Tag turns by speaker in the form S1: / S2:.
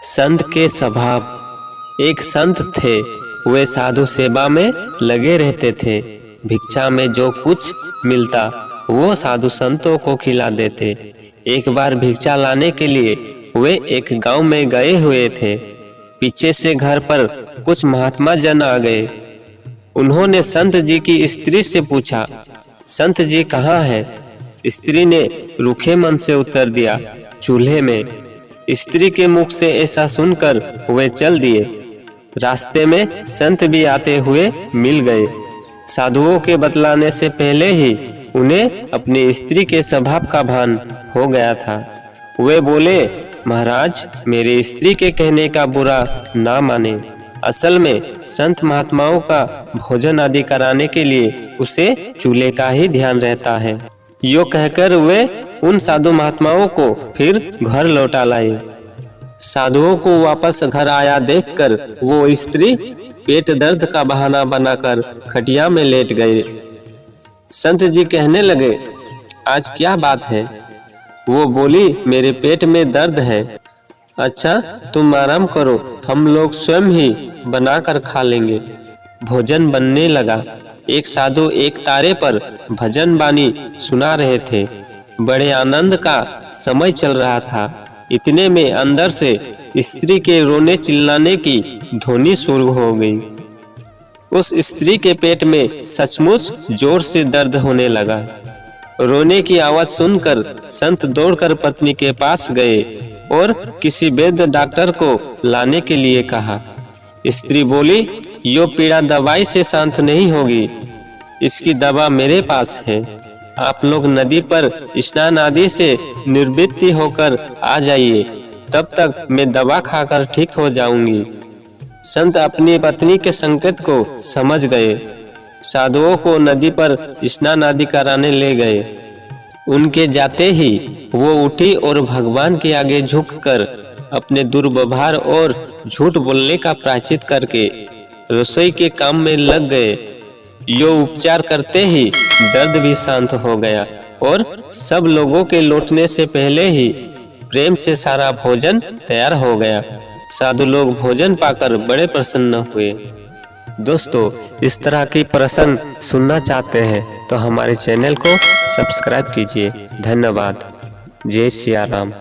S1: संत के स्वभाव। एक संत थे, वे साधु सेवा में लगे रहते थे। भिक्षा में जो कुछ मिलता वो साधु संतों को खिला देते। एक बार भिक्षा लाने के लिए वे एक गांव में गए हुए थे। पीछे से घर पर कुछ महात्मा जन आ गए। उन्होंने संत जी की स्त्री से पूछा, संत जी कहाँ है? स्त्री ने रूखे मन से उत्तर दिया, चूल्हे में। स्त्री के मुख से ऐसा सुनकर वे चल दिए। रास्ते में संत भी आते हुए मिल गए। साधुओं के बतलाने से पहले ही उन्हें अपनी स्त्री के स्वभाव का भान हो गया था। वे बोले, महाराज, मेरी स्त्री के कहने का बुरा ना माने। असल में संत महात्माओं का भोजन आदि कराने के लिए उसे चूल्हे का ही ध्यान रहता है। यो कहकर वे उन साधु महात्माओं को फिर घर लौटा लाए। साधुओं को वापस घर आया देखकर वो स्त्री पेट दर्द का बहाना बनाकर खटिया में लेट गए। संत जी कहने लगे, आज क्या बात है? वो बोली, मेरे पेट में दर्द है। अच्छा, तुम आराम करो, हम लोग स्वयं ही बनाकर खा लेंगे। भोजन बनने लगा। एक साधु एक तारे पर भजन बानी सुना रहे थे। बड़े आनंद का समय चल रहा था। इतने में अंदर से स्त्री के रोने चिल्लाने की ध्वनि शुरू हो गई। उस स्त्री के पेट में सचमुच जोर से दर्द होने लगा। रोने की आवाज सुनकर संत दौड़कर पत्नी के पास गए और किसी वैद्य डॉक्टर को लाने के लिए कहा। स्त्री बोली, यो पीड़ा दवाई से शांत नहीं होगी, इसकी दवा मेरे पास है। आप लोग नदी पर स्नान आदि से निवृत्ति होकर आ जाइए, तब तक मैं दवा खाकर ठीक हो जाऊंगी। संत अपनी पत्नी के संकेत को समझ गए। साधुओं को नदी पर स्नान आदि कराने ले गए। उनके जाते ही वो उठी और भगवान के आगे झुककर अपने दुर्व्यवहार और झूठ बोलने का प्रायश्चित करके रसोई के काम में लग गए। यो उपचार करते ही दर्द भी शांत हो गया और सब लोगों के लौटने से पहले ही प्रेम से सारा भोजन तैयार हो गया। साधु लोग भोजन पाकर बड़े प्रसन्न हुए। दोस्तों, इस तरह की प्रसंग सुनना चाहते हैं तो हमारे चैनल को सब्सक्राइब कीजिए। धन्यवाद। जय सिया राम।